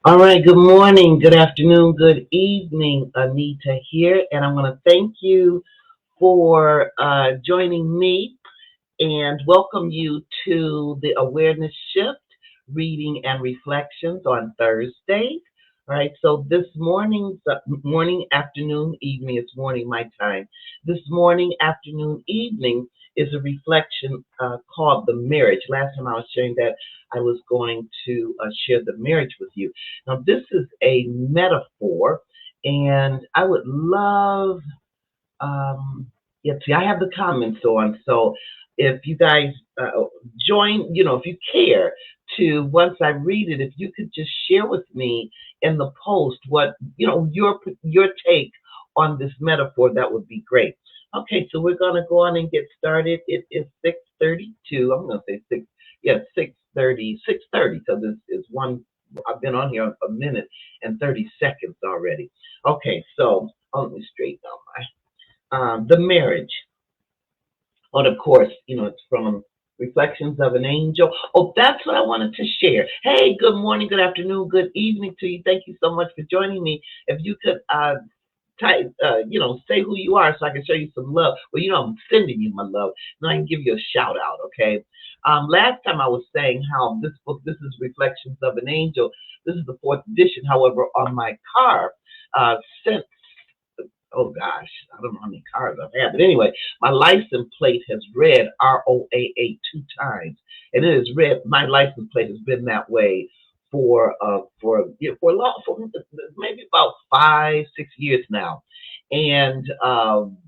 All right, good morning, good afternoon, good evening, Anita here, and I want to thank you for joining me and welcome you to the Awareness Shift Reading and Reflections on Thursdays. All right, so this morning, afternoon, evening, it's morning my time. This morning, afternoon, evening is a reflection called The Marriage. Last time I was sharing that, I was going to share the marriage with you. Now, this is a metaphor, and I would love yeah, see, I have the comments on. So if you guys join, if you care to, once I read it, if you could just share with me in the post what, your take on this metaphor, that would be great. Okay, so we're going to go on and get started. It is 6:32. I'm going to say 6, yeah, 6:30, 6:30, because this is one, I've been on here a minute and 30 seconds already. Okay, so let me straighten out the marriage. And of course, it's from Reflections of an Angel. Oh, that's what I wanted to share. Hey, good morning, good afternoon, good evening to you. Thank you so much for joining me. If you could type, say who you are so I can show you some love. Well, I'm sending you my love. And I can give you a shout out, okay? Last time I was saying how this book, this is Reflections of an Angel. This is the fourth edition. However, on my car, since oh gosh, I don't know how many cars I've had, but anyway, my license plate has read ROAA 2 times, and it has read. My license plate has been that way for a long, for maybe about 5 6 years now. And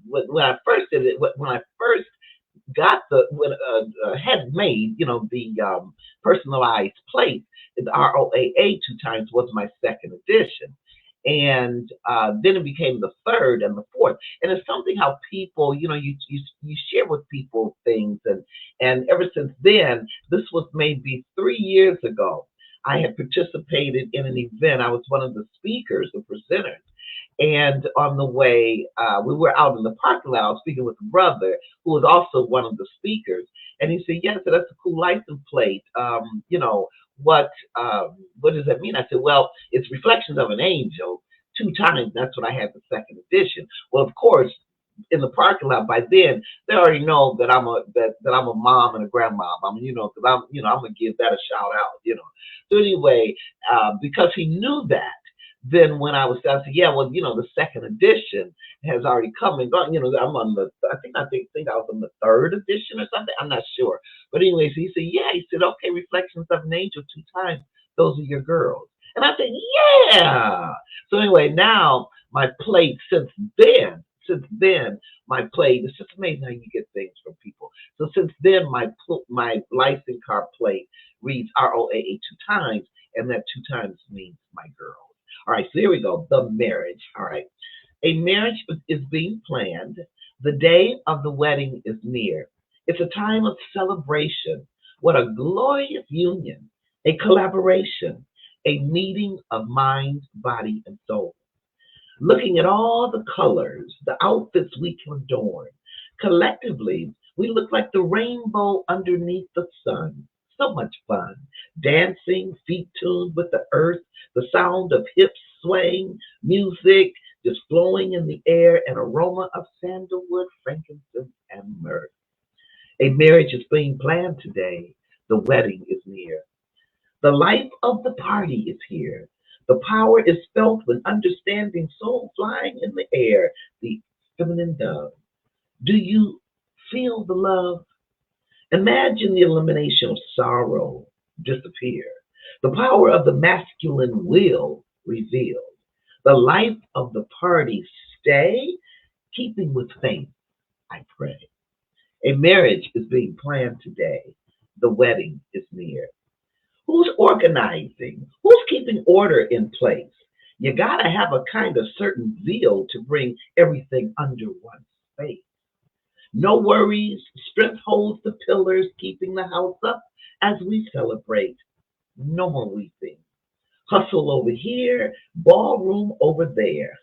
when I first did it, when I first got had made, the personalized plate, the ROAA 2 times was my second edition. And then it became the third and the fourth. And it's something how people, you share with people things. And ever since then, this was maybe 3 years ago, I had participated in an event. I was one of the speakers, the presenters. And on the way, we were out in the parking lot. I was speaking with a brother who was also one of the speakers. And he said, "Yes, yeah, so that's a cool license plate. What what does that mean?" I said, "Well, it's Reflections of an Angel 2 times. That's what I had the second edition." Well, of course, in the parking lot by then, they already know that I'm a mom and a grandmom. Because I'm gonna give that a shout out. So anyway, because he knew that, then when I said, yeah, well, the second edition has already come and gone. I'm on the, I think I was on the third edition or something. I'm not sure. But anyways, he said, yeah, he said, okay, Reflections of an Angel 2 times. Those are your girls. And I said, yeah. So anyway, now my plate since then, my plate, it's just amazing how you get things from people. So since then, my license car plate reads ROAA 2 times, and that 2 times means my girl. All right, so here we go. The marriage. All right. A marriage is being planned. The day of the wedding is near. It's a time of celebration. What a glorious union, a collaboration, a meeting of mind, body, and soul. Looking at all the colors, the outfits we can adorn. Collectively, we look like the rainbow underneath the sun. So much fun. Dancing, feet tuned with the earth, the sound of hips swaying, music just flowing in the air, an aroma of sandalwood, frankincense, and myrrh. A marriage is being planned today. The wedding is near. The life of the party is here. The power is felt when understanding soul flying in the air, the feminine dove. Do you feel the love? Imagine the elimination of sorrow disappear. The power of the masculine will revealed. The life of the party stay, keeping with faith, I pray. A marriage is being planned today. The wedding is near. Who's organizing? Who's keeping order in place? You got to have a kind of certain zeal to bring everything under one space. No worries, strength holds the pillars, keeping the house up as we celebrate. No more weeping. Hustle over here, ballroom over there.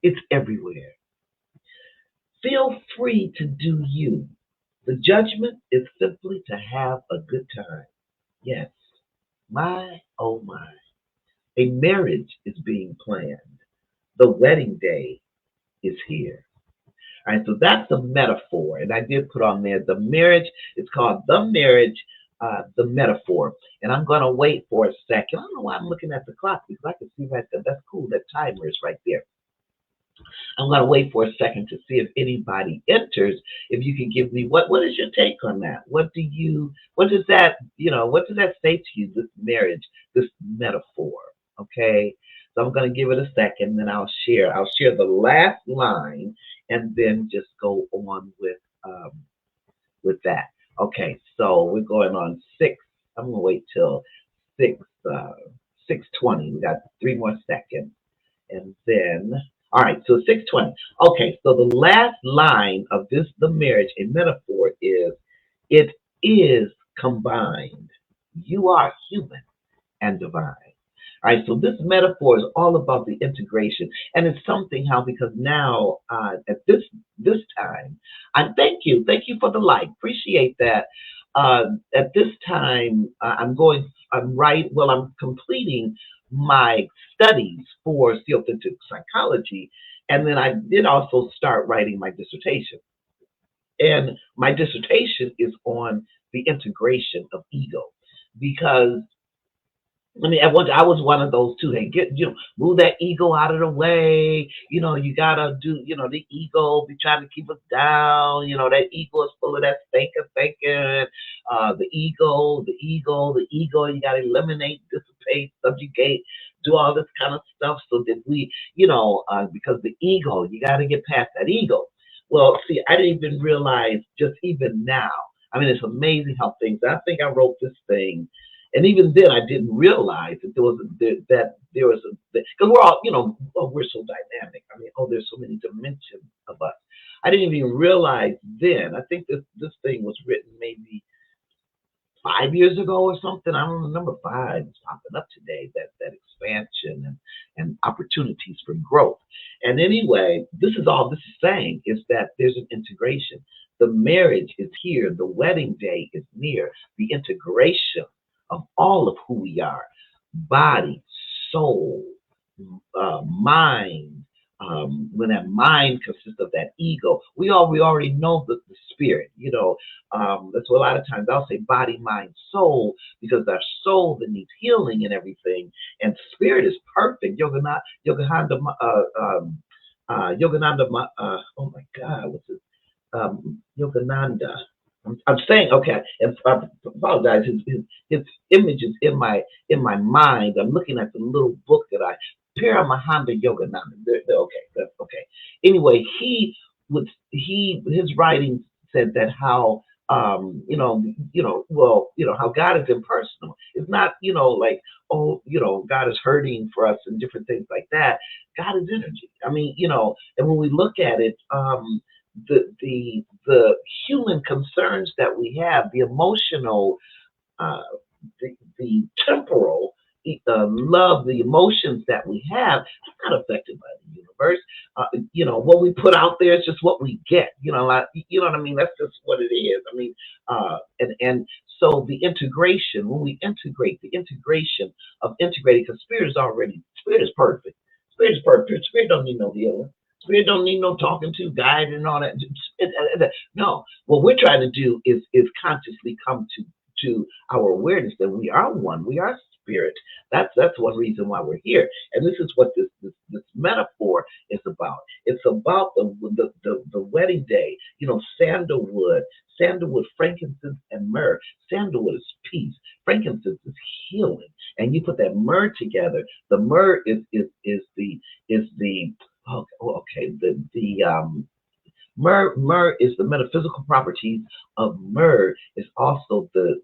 It's everywhere. Feel free to do you. The judgment is simply to have a good time. Yes, my, oh my. A marriage is being planned. The wedding day is here. All right, so that's the metaphor. And I did put on there the marriage. It's called the marriage, the metaphor. And I'm going to wait for a second. I don't know why I'm looking at the clock because I can see right there. That's cool. That timer is right there. I'm going to wait for a second to see if anybody enters. If you can give me what is your take on that? What does that, what does that say to you, this marriage, this metaphor? Okay. So I'm going to give it a second, then I'll share. I'll share the last line and then just go on with that. Okay. So we're going on six. I'm going to wait till six, 6:20. We got 3 more seconds. And then, all right, so 6:20. Okay, so the last line of this, the marriage, a metaphor is, it is combined. You are human and divine. All right, so this metaphor is all about the integration, and it's something how because now at this time, I thank you for the like, appreciate that. At this time, I'm completing my studies for the authentic psychology, and then I did also start writing my dissertation, and my dissertation is on the integration of ego because I was one of those too. Hey, move that ego out of the way. You gotta do, the ego be trying to keep us down. That ego is full of that thinking. The ego. You gotta eliminate, dissipate, subjugate, do all this kind of stuff so that we, because the ego, you gotta get past that ego. Well, see, I didn't even realize just even now. It's amazing how things. I think I wrote this thing and even then, I didn't realize that there was because we're all, we're so dynamic. There's so many dimensions of us. I didn't even realize then. I think this thing was written maybe 5 years ago or something. I don't remember five. It's popping up today. That expansion and opportunities for growth. And anyway, this is all this is saying is that there's an integration. The marriage is here. The wedding day is near. The integration of all of who we are, body, soul, mind. When that mind consists of that ego, we already know the spirit. That's what a lot of times I'll say body, mind, soul, because our soul that needs healing and everything, and spirit is perfect. Yogananda, oh my God, what's it? Yogananda. I'm saying okay, and I apologize. His image is in my mind. I'm looking at the little book that I Paramahanda Yogananda. Okay, that's okay. Anyway, his writings said that how how God is impersonal. It's not like God is hurting for us and different things like that. God is energy. And when we look at it, the human concerns that we have, the emotional, uh, the temporal love, the emotions that we have, that's not affected by the universe. What we put out there is just what we get. You know what I mean? That's just what it is. And so the integration, when we integrate, the integration of integrating, because spirit is perfect. Spirit is perfect. Spirit don't need no healing. Spirit don't need no talking to, guide, and all that. No, what we're trying to do is consciously come to our awareness that we are one. We are spirit. That's one reason why we're here. And this is what this metaphor is about. It's about the wedding day. Sandalwood, frankincense, and myrrh. Sandalwood is peace. Frankincense is healing. And you put that myrrh together. The myrrh is the okay. Myrrh is the metaphysical properties of myrrh is also the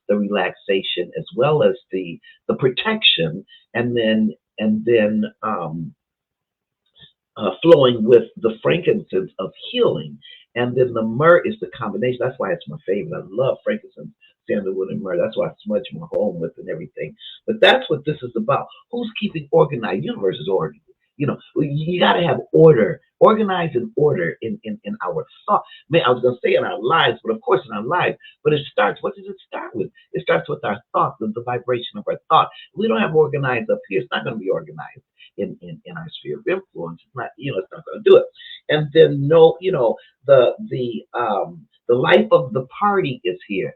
relaxation as well as the protection, and then flowing with the frankincense of healing, and then the myrrh is the combination. That's why it's my favorite. I love frankincense, sandalwood, and myrrh. That's why I smudge my home with and everything. But that's what this is about. Who's keeping organized? Universe is ordered. You got to have order organize and order in our thought. Man, I was going to say in our lives, but of course in our lives. But it starts, what does it start with? It starts with our thoughts, with the vibration of our thought. If we don't have organized up here, it's not going to be organized in our sphere of influence. It's not, it's not going to do it. And then no, the life of the party is here.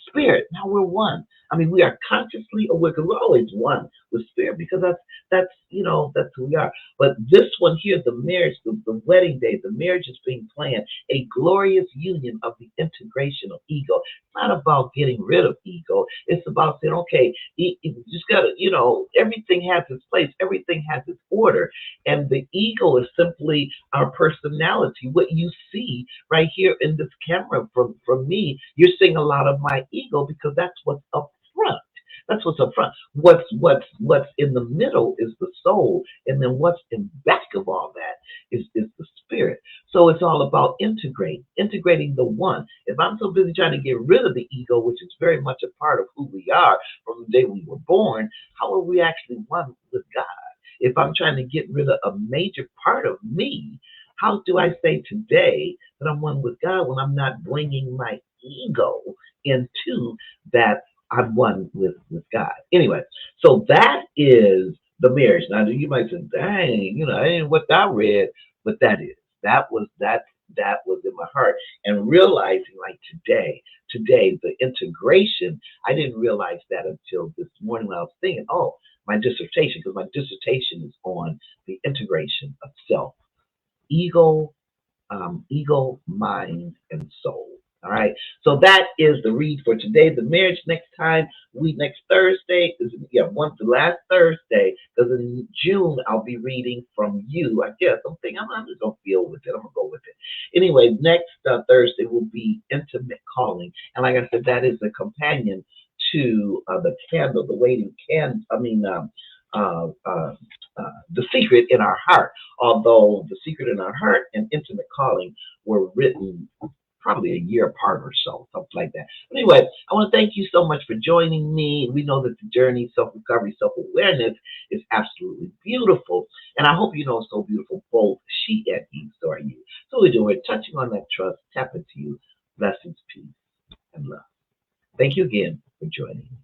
Spirit. Now we're one. I mean, we are consciously aware because we're always one with spirit because that's who we are. But this one here, the marriage, the wedding day, the marriage is being planned, a glorious union of the integration of ego. It's not about getting rid of ego. It's about saying, okay, you just got to, everything has its place, everything has its order, and the ego is simply our personality. What you see right here in this camera from me, you're seeing a lot of my ego because that's what's up front. That's what's up front. What's in the middle is the soul, and then what's in back of all that is the spirit. So it's all about integrating the one. If I'm so busy trying to get rid of the ego, which is very much a part of who we are from the day we were born, how are we actually one with God? If I'm trying to get rid of a major part of me, how do I say today that I'm one with God when I'm not bringing my ego into that I'm one with God? Anyway, so that is the marriage. Now, you might say, dang, I ain't what I read, but that was in my heart. And realizing like today, the integration, I didn't realize that until this morning when I was thinking, oh, my dissertation, because my dissertation is on the integration of self, ego, mind, and soul. All right. So that is the read for today. The marriage next Thursday is one the last Thursday because in June I'll be reading from you. I guess I'm just gonna feel with it. I'm gonna go with it. Anyway, next Thursday will be intimate calling, and like I said, that is a companion to the candle, the waiting candle. The secret in our heart. Although the secret in our heart and intimate calling were written probably a year apart or so, something like that. But anyway, I want to thank you so much for joining me. We know that the journey, self-recovery, self-awareness is absolutely beautiful. And I hope you know it's so beautiful, both she and he, so are you. So we're doing, touching on that trust, tap into you. Blessings, peace, and love. Thank you again for joining me.